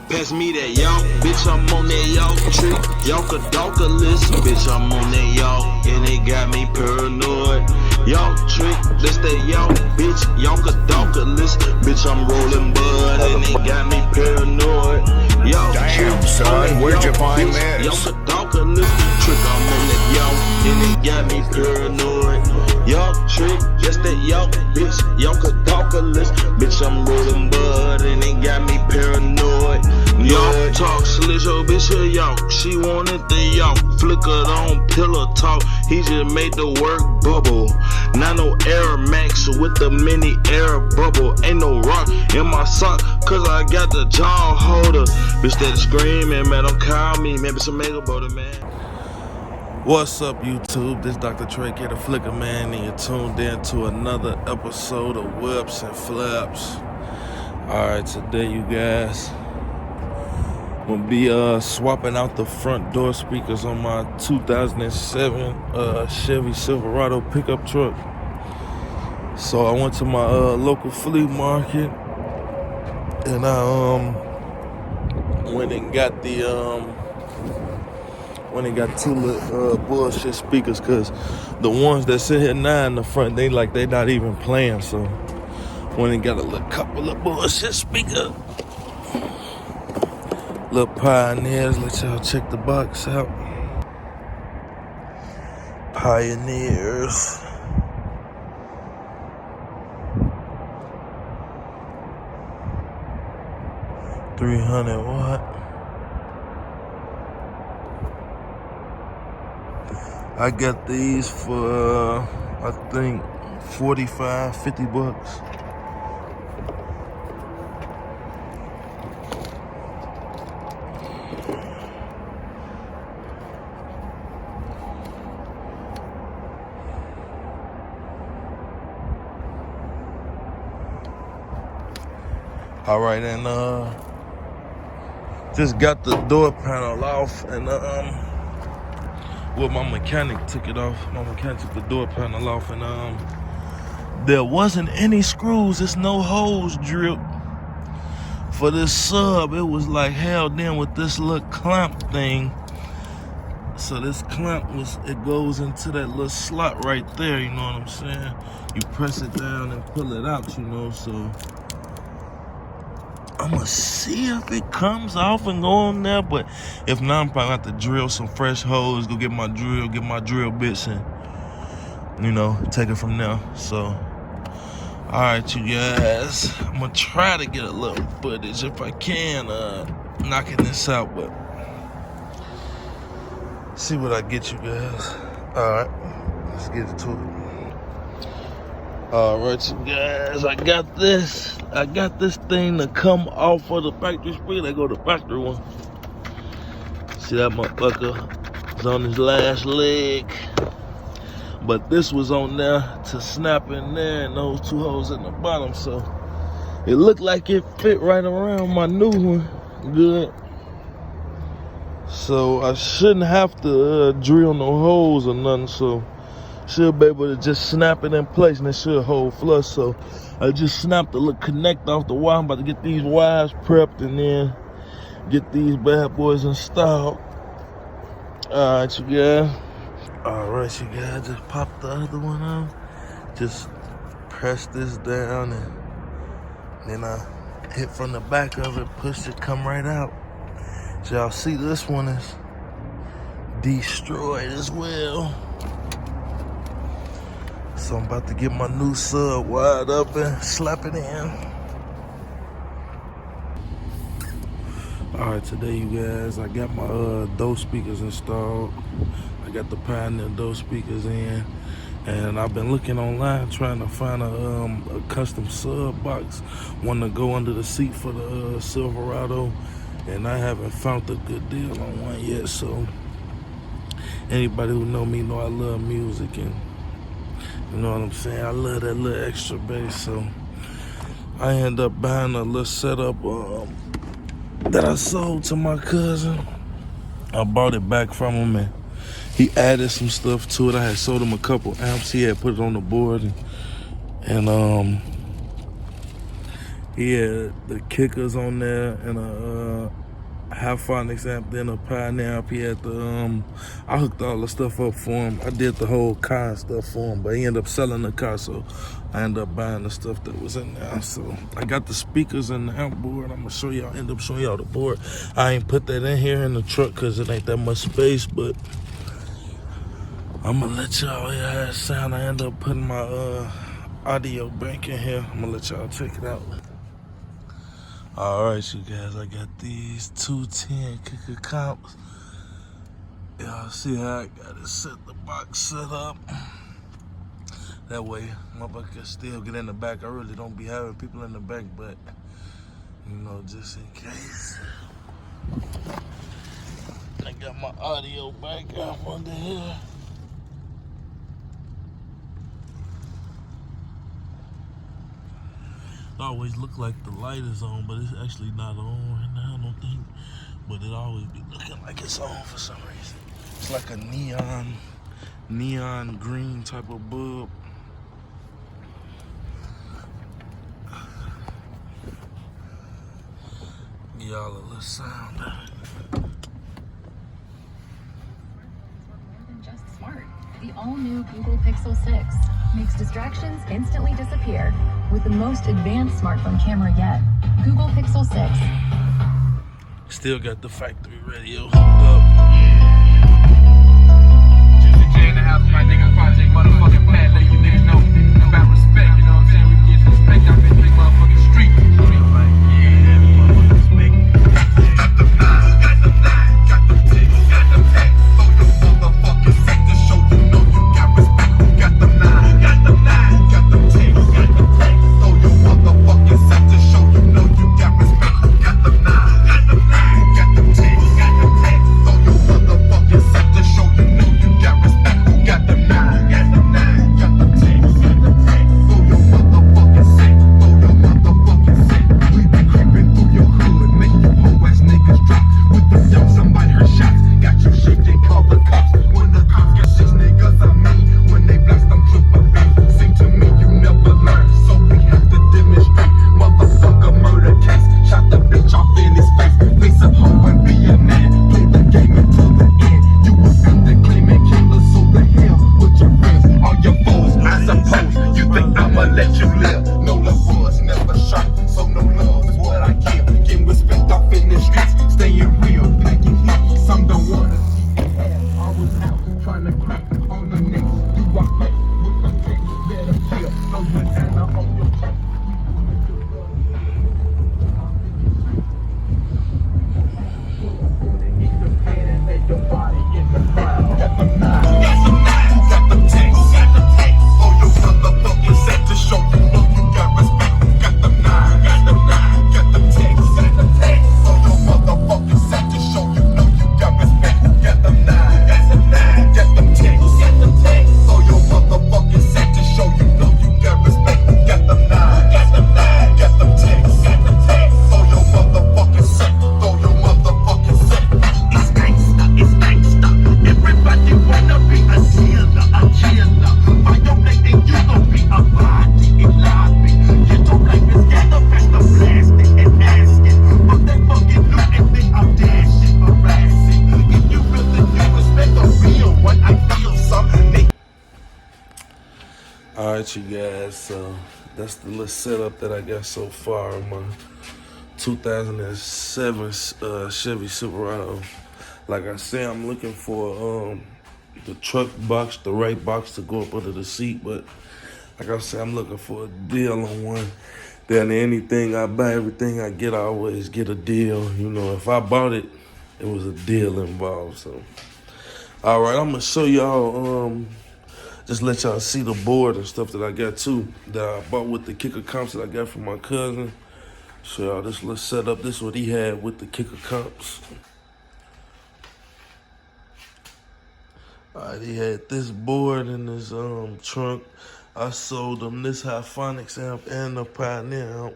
Pass me that y'all, bitch, I'm on that y'all trick. Y'all darker list, bitch, I'm on that y'all, and they got me paranoid. Y'all trick, that's that y'all, bitch, y'all darker list, bitch, I'm rolling bud, and they got me paranoid. Y'all damn, trick, son, where'd you find this? Y'all darker list, trick, I'm on that y'all, and they got me paranoid. Y'all trick, that's that y'all, bitch, y'all darker list, bitch, I'm rolling bud, and they got me paranoid. Y'all talk slick, yo, bitch, her y'all. She wanted the y'all. Flickered on pillow talk. He just made the work bubble. Not no Air Max with the mini air bubble. Ain't no rock in my sock, cause I got the jaw holder. Bitch that screaming, man, don't call me. Maybe some makeup about it, man. What's up, YouTube? This Dr. Trey here, the Flicker Man, and you're tuned in to another episode of Whips and Flaps. Alright, today, you guys, I'm gonna be swapping out the front door speakers on my 2007 Chevy Silverado pickup truck. So I went to my local flea market, and I went and got two little bullshit speakers, cause the ones that sit here now in the front, they not even playing. So went and got a little couple of bullshit speakers. Little Pioneers, let y'all check the box out. Pioneers. $300 watt. I got these for I think 45, 50 bucks. All right, and just got the door panel off, and well, my mechanic took it off. My mechanic took the door panel off, and there wasn't any screws. There's no holes drilled for this sub. It was like held in with this little clamp thing. So this clamp it goes into that little slot right there. You know what I'm saying? You press it down and pull it out. You know, so I'm gonna see if it comes off and go on there, but if not, I'm probably gonna have to drill some fresh holes, go get my drill bits, and, you know, take it from there. So, alright, you guys, I'm gonna try to get a little footage if I can, knocking this out, but see what I get, you guys. Alright, let's get to it. Alright, you guys, I got this thing to come off of the factory speaker. They go to the factory one. See that motherfucker is on his last leg, but this was on there to snap in there, and those two holes in the bottom, so it looked like it fit right around my new one good. So I shouldn't have to drill no holes or nothing, so should be able to just snap it in place, and it should hold flush. So I just snapped the little connect off the wire. I'm about to get these wires prepped and then get these bad boys installed. Alright, you guys. Alright, you guys, just pop the other one out. Just press this down, and then I hit from the back of it, push it, come right out. So y'all see this one is destroyed as well. So I'm about to get my new sub wired up and slap it in. Alright, today, you guys, I got my Dose speakers installed. I got the Pioneer Dose speakers in, and I've been looking online trying to find a custom sub box, one to go under the seat for the Silverado, and I haven't found a good deal on one yet. So anybody who know me know I love music, and you know what I'm saying, I love that little extra bass. So I end up buying a little setup that I sold to my cousin. I bought it back from him, and he added some stuff to it. I had sold him a couple amps. He had put it on the board, and He had the kickers on there and a Halphonics amp, then a Pioneer amp. He had the I hooked all the stuff up for him. I did the whole car and stuff for him, but he ended up selling the car, so I ended up buying the stuff that was in there. So I got the speakers and the amp board. I'm gonna show y'all, end up showing y'all the board. I ain't put that in here in the truck because it ain't that much space, but I'm gonna let y'all hear how it sound. I end up putting my Audiobank in here. I'm gonna let y'all check it out. Alright, you guys, I got these 210 kicker comps. Y'all see how I got it set, the box set up. That way, motherfucker can still get in the back. I really don't be having people in the back, but, you know, just in case. I got my audio back up under here. It always look like the light is on, but it's actually not on right now, I don't think. But it always be looking like it's on for some reason. It's like a neon green type of bulb. Give y'all a little sound. Just smart. The all-new Google Pixel 6 makes distractions instantly disappear with the most advanced smartphone camera yet. Google Pixel 6. Still got the factory radio hooked up. Juicy J in the house, my nigga Project motherfucking Pat, let you niggas know about respect, you know what I'm saying? We can get respect out in this motherfucking street. Like, yeah, motherfucking respect. Got the nine, got the nine, got the six, got the pack. Throw your motherfucking set to show you know you got respect. Got the nine, got the nine, got the six, got the pack. Throw your motherfucking set to show you know you got respect. Got the nine, got the nine, got the six, got the pack. Throw your motherfucking set to show you know you got respect. Got the nine, got the nine, got the six, got the pack. Throw your motherfucking set, throw your motherfucking set. We be creeping through your hood, make you hoe ass niggas drop. With the young somebody heard shots, got you shaking, call the cops. When the cops get 6 niggas, I mean, when they blast them triple B. Seem to me you never learn, so we have to demonstrate. Motherfucker murder case, shot the bitch off in his face. Face a hoe and be a man, play the game until the end. You was out there claiming killers, so the hell with your friends, all your foes. I suppose you think I'ma let you live. No love was never shot, so no love is what I give. Getting respect off in the streets, staying real, packing heat. Some don't wanna see it hair. I was out trying to crack on the neck. You walk back with the pick, better feel. No banana on your check. Your body in the crowd. Got them nine, got them nine, got them tanks, got them tanks. Oh, your motherfucking set to show you know you got respect. Got them nine, got them nine, got them tanks, got them tanks. Oh, your motherfucking set to show you know you got respect. Got them nine, got them nine, got them tanks, got them tanks. Oh, your motherfucking set to show you know you got respect. Got them nine, got them nine, got them tanks, got them tanks. Oh, your motherfucking set, oh, your motherfucking set. It's gangsta, it's gangsta. Everybody wanna be a killer, a killer. Violating, you gon' be a body in lobby. Get your life is together, press the blasting and asking. But they fucking look and think I'm dashing, harassing. If you really do respect the real one, I feel something. Alright, you guys, so that's the little setup that I got so far on my 2007 Chevy Silverado. Like I said, I'm looking for the truck box, the right box to go up under the seat, but like I said, I'm looking for a deal on one. Then anything I buy, everything I get, I always get a deal. You know, if I bought it, it was a deal involved. So, all right, I'm gonna show y'all, just let y'all see the board and stuff that I got too, that I bought with the kicker comps that I got from my cousin. Show y'all this little setup. This is what he had with the kicker comps. Alright, he had this board in his trunk. I sold him this Halphonics amp and the Pioneer amp.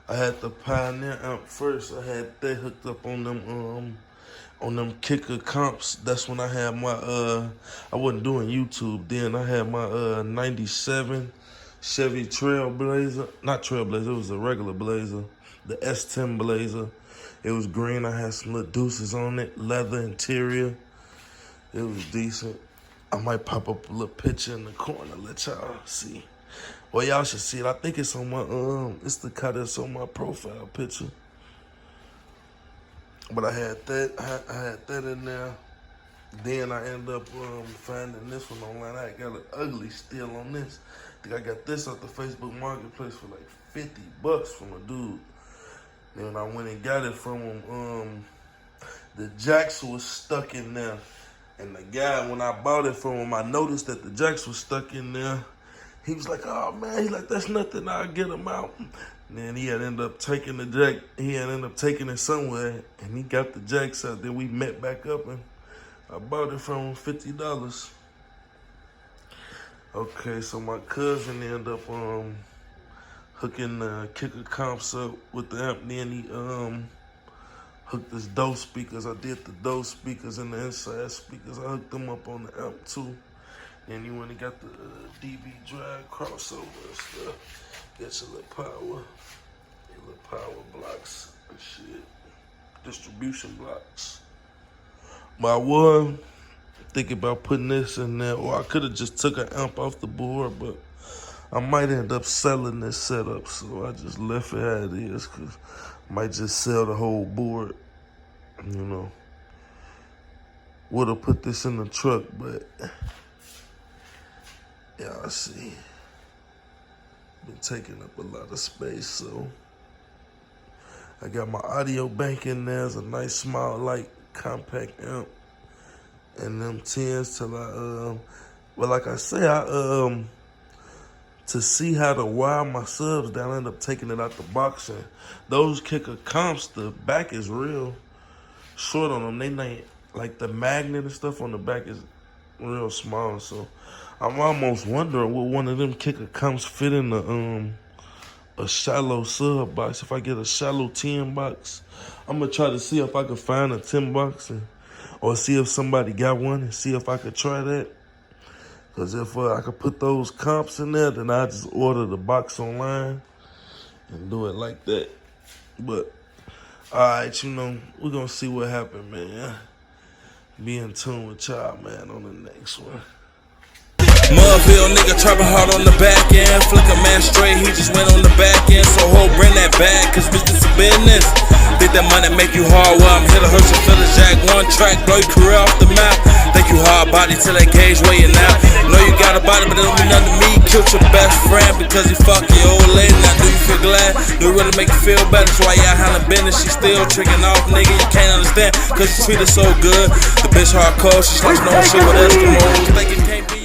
I had the Pioneer amp first. I had that hooked up on them kicker comps. That's when I had my I wasn't doing YouTube then. I had my 97 Chevy Trailblazer. Not Trailblazer, it was a regular Blazer. The S10 Blazer. It was green. I had some little deuces on it. Leather interior. It was decent. I might pop up a little picture in the corner, let y'all see. Well, y'all should see it. I think it's on my, it's the cut that's on my profile picture. But I had that, I had that in there. Then I ended up finding this one online. I got an ugly steal on this. I think I got this off the Facebook Marketplace for like $50 from a dude. Then I went and got it from him. The jacks was stuck in there. And the guy, when I bought it from him, I noticed that the jacks was stuck in there. He was like, oh man, he's like, that's nothing, I'll get them out. And then he had ended up taking the jack, he had ended up taking it somewhere, and he got the jacks out. Then we met back up and I bought it from him $50. Okay, so my cousin ended up hooking the kicker comps up with the amp. Then he hooked his DOE speakers. I did the DOE speakers and the inside speakers. I hooked them up on the amp too. Then you went and got the DB drive crossover and stuff. Get your little power blocks and shit. Distribution blocks. But I was thinking about putting this in there, or I could have just took an amp off the board, but I might end up selling this setup, so I just left it how it is, because I might just sell the whole board, you know. Would have put this in the truck, but y'all see, been taking up a lot of space, so I got my Audiobank in there. It's a nice, small, light, compact amp, and them 10s till I, well, like I say, to see how to wire my subs down, I end up taking it out the box, and those kicker comps, the back is real short on them. They ain't, like the magnet and stuff on the back is real small, so I'm almost wondering will one of them kicker comps fit in the a shallow sub box. If I get a shallow 10 box, I'm gonna try to see if I can find a 10 box or see if somebody got one and see if I could try that. Cause if I could put those comps in there, then I just order the box online and do it like that. But all right, you know, we're gonna see what happens, man. Be in tune with y'all, man, on the next one. Mudville nigga trapping hard on the back end. Flick a man straight, he just went on the back end. So ho, bring that back, cause business is business. Think that money make you hard, well I'm here to hurt your feelings. Jack one track, blow your career off the map. Think you hard body till that gauge weighing out. Know you got a body, but it don't mean nothing to me. Killed your best friend because he fuck your old lady. Now do you feel glad? Do it really make you feel better? That's why y'all handling business. She still tricking off, nigga. You can't understand, cause you treat her so good. The bitch hardcore, she slicing on shit with Eskimos. Think it can't be